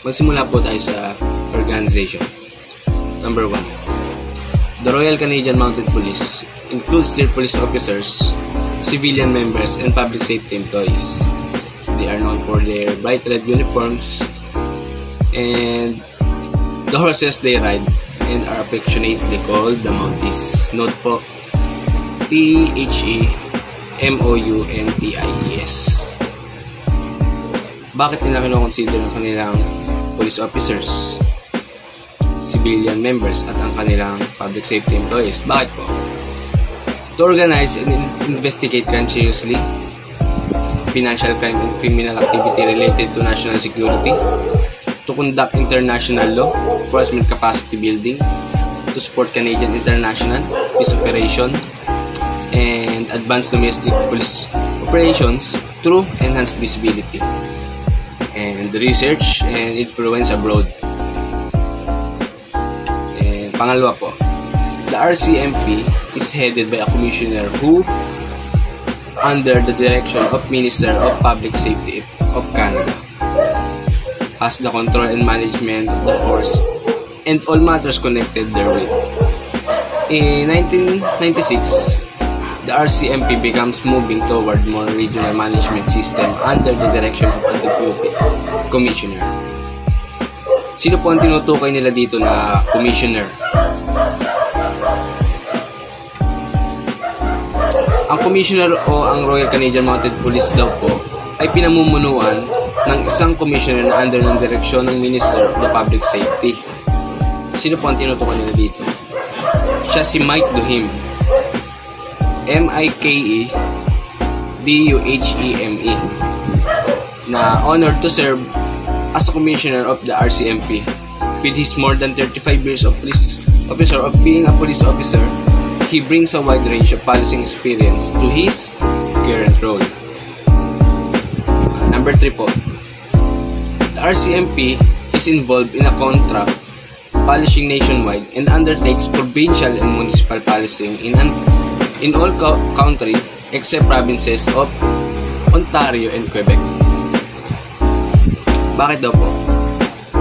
Magsimula po tayo sa organization. Number 1. The Royal Canadian Mounted Police includes their police officers, civilian members, and public safety employees. They are known for their bright red uniforms and the horses they ride and are affectionately called the Mounties. Note po, THEMOUNTIES. Bakit nila kinoconsider ang kanilang police officers, civilian members, at ang kanilang public safety employees? Bakit po? To organize and investigate crime seriously, financial crime and criminal activity related to national security, to conduct international law enforcement capacity building, to support Canadian international peace operation, and advance domestic police operations through enhanced visibility, and research and influence abroad. And pangalawa po, the RCMP is headed by a commissioner who, under the direction of Minister of Public Safety of Canada, has the control and management of the force and all matters connected therewith. In 1996, the RCMP becomes moving toward more regional management system under the direction of a deputy commissioner. Sino po ang tinutukoy nila dito na commissioner? Ang commissioner o ang Royal Canadian Mounted Police daw po ay pinamumunuan ng isang commissioner na under ng direksyon ng Minister of the Public Safety. Sino po ang tinutukoy nila dito? Siya si Mike Duheme. MikeDuheme, na honored to serve as a commissioner of the RCMP. With his more than 35 years of being a police officer, he brings a wide range of policing experience to his current role. Number 3 po. The RCMP is involved in a contract policing nationwide and undertakes provincial and municipal policing in all country except provinces of Ontario and Quebec. Bakit daw po?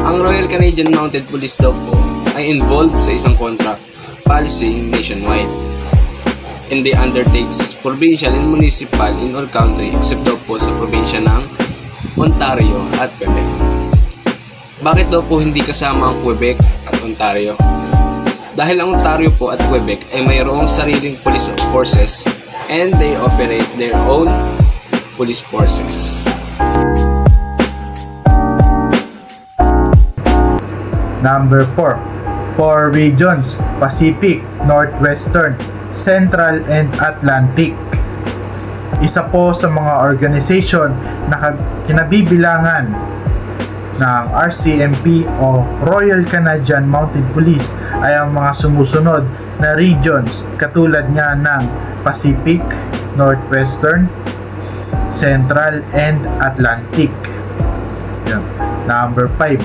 Ang Royal Canadian Mounted Police daw po ay involved sa isang contract policing nationwide, and they undertakes provincial and municipal in all country except daw po sa probinsya ng Ontario at Quebec. Bakit daw po hindi kasama ang Quebec at Ontario? Dahil ang Ontario po at Quebec ay mayroong sariling police forces and they operate their own police forces. Number 4. 4 regions: Pacific, Northwestern, Central, and Atlantic. Isa po sa mga organization na kinabibilangan ng RCMP o Royal Canadian Mounted Police ay ang mga sumusunod na regions katulad nga ng Pacific, Northwestern, Central, and Atlantic. Yan. Number 5.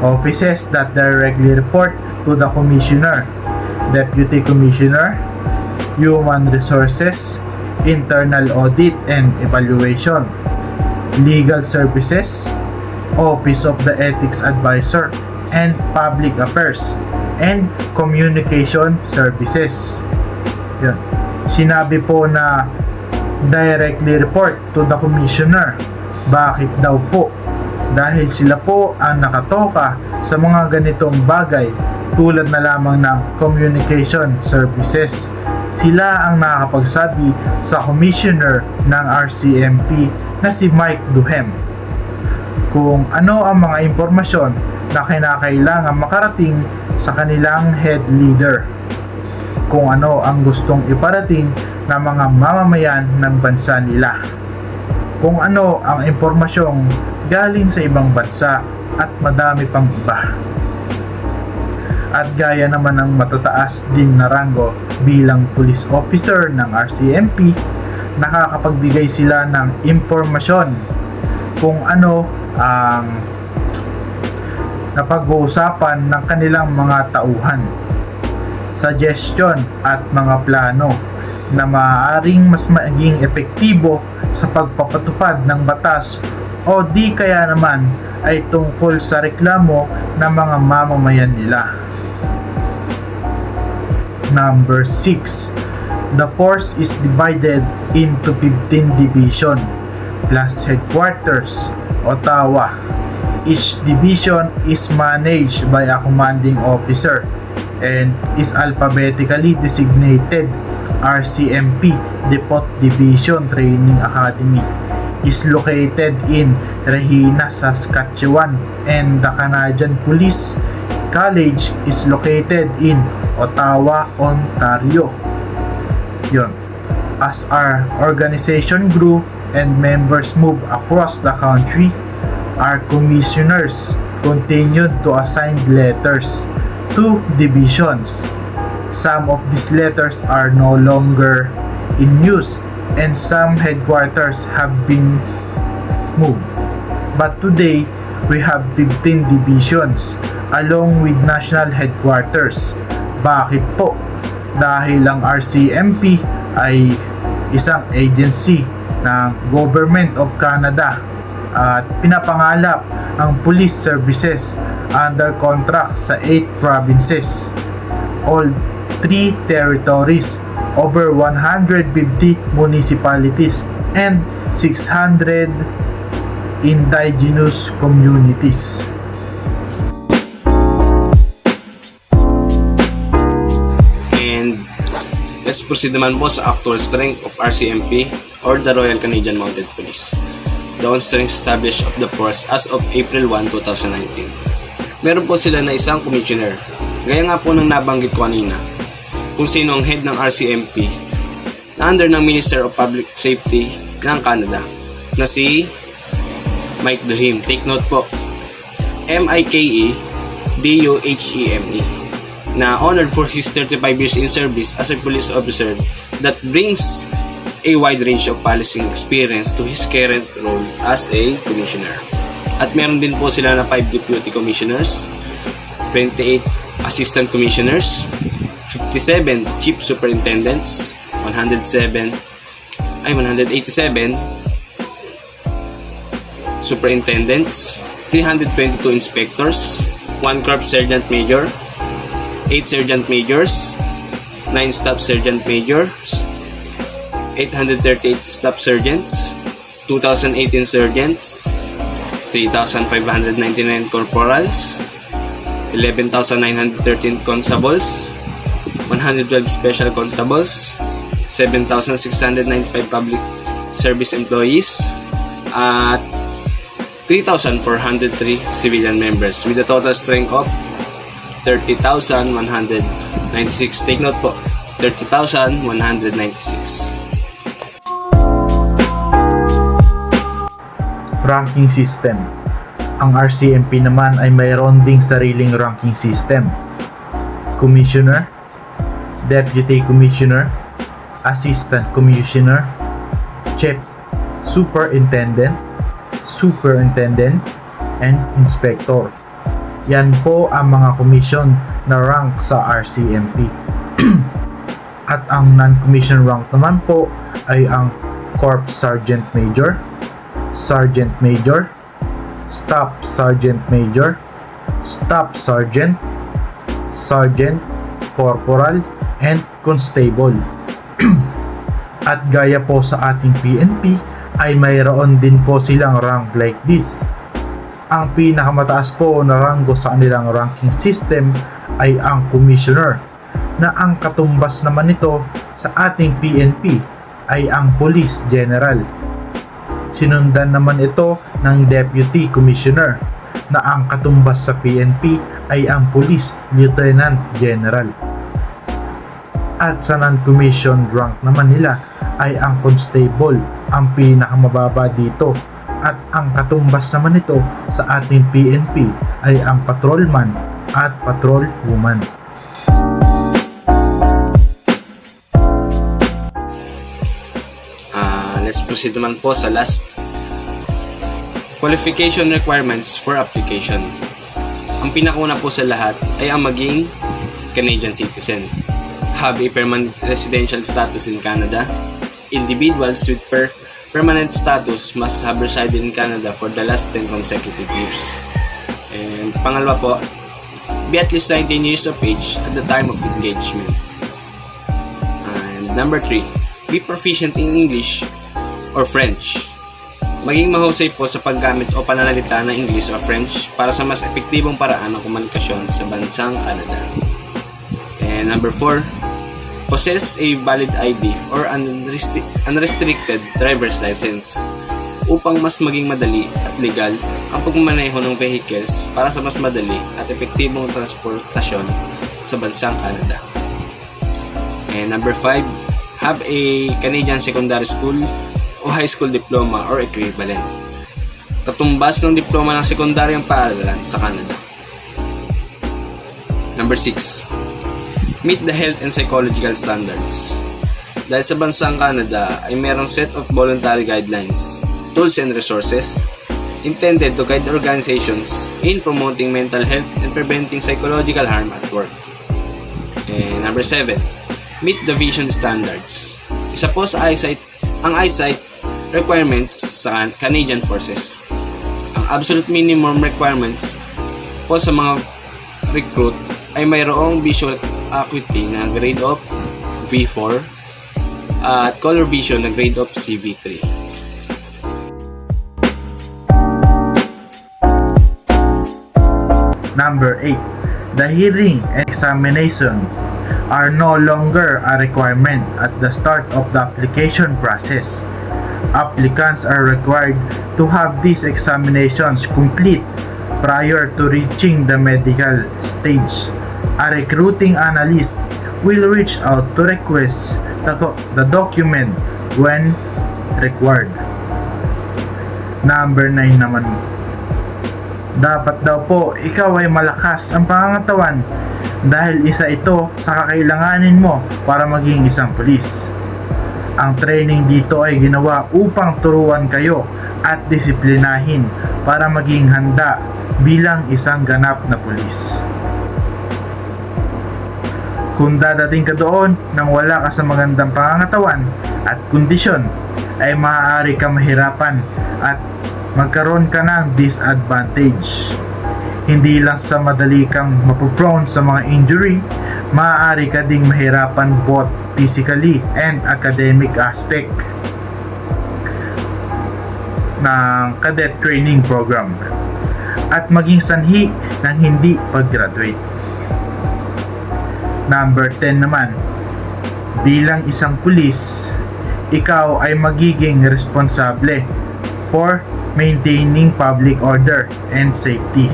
Offices that directly report to the Commissioner: Deputy Commissioner, Human Resources, Internal Audit and Evaluation, Legal Services, Office of the Ethics Advisor, and Public Affairs and Communication Services. Yun. Sinabi po na directly report to the Commissioner. Bakit daw po? Dahil sila po ang nakatoka sa mga ganitong bagay tulad na lamang ng Communication Services. Sila ang nakakapagsabi sa Commissioner ng RCMP na si Mike Duheme kung ano ang mga impormasyon na kinakailangan makarating sa kanilang head leader, kung ano ang gustong iparating ng mga mamamayan ng bansa nila, kung ano ang impormasyong galing sa ibang bansa, at madami pang iba. At gaya naman ng matataas din na ranggo bilang police officer ng RCMP, nakakapagbigay sila ng impormasyon kung ano ang napag-uusapan ng kanilang mga tauhan, suggestion at mga plano na maaaring mas maging epektibo sa pagpapatupad ng batas o di kaya naman ay tungkol sa reklamo ng mga mamamayan nila. Number 6. The force is divided into 15 division plus headquarters, Ottawa. Each division is managed by a commanding officer and is alphabetically designated. RCMP Depot Division Training Academy is located in Regina, Saskatchewan, and the Canadian Police College is located in Ottawa, Ontario. Yun. As our organization grew and members moved across the country, our commissioners continued to assign letters to divisions. Some of these letters are no longer in use and some headquarters have been moved. But today, we have 15 divisions along with national headquarters. Bakit po? Dahil ang RCMP ay isang agency ng Government of Canada at pinapangalap ang police services under contract sa 8 provinces, all 3 territories, over 150 municipalities, and 600 indigenous communities. And let's proceed naman po sa actual strength of RCMP or the Royal Canadian Mounted Police. The on-strength established of the force as of April 1, 2019. Meron po sila na isang commissioner. Gaya nga po ng nabanggit ko kanina, kung sino ang head ng RCMP na under ng Minister of Public Safety ng Canada na si Mike Duheme. Take note po, M-I-K-E-D-U-H-E-M-E, na honored for his 35 years in service as a police officer that brings a wide range of policing experience to his current role as a commissioner. At meron din po sila na 5 deputy commissioners, 28 assistant commissioners, 57 chief superintendents, 187 superintendents, 322 inspectors, 1 corps sergeant major, 8 sergeant majors, 9 staff sergeant majors, 838 staff sergeants, 2,018 sergeants, 3,599 corporals, 11,913 constables, 112 special constables, 7,695 public service employees, at 3,403 civilian members with a total strength of 30,196. Take note po, 30,196. Ranking system. Ang RCMP naman ay mayroon ding sariling ranking system. Commissioner, Deputy Commissioner, Assistant Commissioner, Chief Superintendent, Superintendent, and Inspector. Yan po ang mga commission na rank sa RCMP. At ang non-commission rank naman po ay ang Corps Sergeant Major, Sergeant Major, Staff Sergeant Major, Staff Sergeant, Sergeant, Corporal, and Constable. At gaya po sa ating PNP ay mayroon din po silang rank like this. Ang pinakamataas po na ranggo sa kanilang ranking system ay ang Commissioner, na ang katumbas naman nito sa ating PNP ay ang Police General. Sinundan naman ito ng Deputy Commissioner, na ang katumbas sa PNP ay ang Police Lieutenant General. At sa non-commissioned rank naman nila ay ang Constable, ang pinakamababa dito. At ang katumbas naman nito sa ating PNP ay ang Patrolman at Patrolwoman. Let's proceed naman po sa last. Qualification requirements for application. Ang pinakauna po sa lahat ay ang maging Canadian citizen, have a permanent residential status in Canada, individuals with permanent status must have resided in Canada for the last 10 consecutive years. And pangalawa po, be at least 19 years of age at the time of engagement. And number 3, be proficient in English or French. Maging mahusay po sa paggamit o pananalita ng English or French para sa mas epektibong paraan ng komunikasyon sa bansang Canada. And number 4, possess a valid ID or unrestricted driver's license upang mas maging madali at legal ang pagmamaneho ng vehicles para sa mas madali at epektibong transportasyon sa bansang Canada. And number 5, have a Canadian secondary school o high school diploma or equivalent. Katumbas ng diploma ng sekundaryang paaralan sa Canada. Number 6, meet the health and psychological standards. Dahil sa bansang Canada ay mayroong set of voluntary guidelines, tools and resources intended to guide organizations in promoting mental health and preventing psychological harm at work. And number 7, meet the vision standards. Isa po sa ang eyesight requirements sa Canadian Forces. Ang absolute minimum requirements po sa mga recruit ay mayroong visual acuity na grade of V4 at color vision na grade of CV3. Number 8. The hearing and examinations are no longer a requirement at the start of the application process. Applicants are required to have these examinations complete prior to reaching the medical stage. A recruiting analyst will reach out to request the document when required. Number 9 naman. Dapat daw po ikaw ay malakas ang pangangatawan dahil isa ito sa kakailanganin mo para maging isang pulis. Ang training dito ay ginawa upang turuan kayo at disiplinahin para maging handa bilang isang ganap na pulis. Kung dadating ka doon nang wala ka sa magandang pangangatawan at kondisyon, ay maaari ka mahirapan at magkaroon ka ng disadvantage. Hindi lang sa madali kang mapuprone sa mga injury, maaari ka ding mahirapan both physically and academic aspect ng cadet training program at maging sanhi ng hindi pag-graduate. Number 10 naman, bilang isang pulis, ikaw ay magiging responsable for maintaining public order and safety.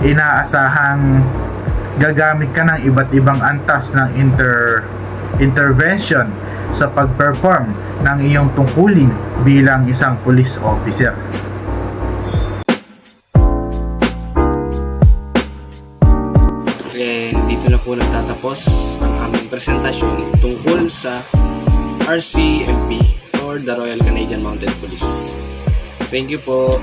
Inaasahang gagamit ka ng iba't ibang antas ng intervention sa pag-perform ng iyong tungkulin bilang isang police officer. And dito na po nagtatapos ang aming presentasyon tungkol sa RCMP or the Royal Canadian Mounted Police. Thank you po.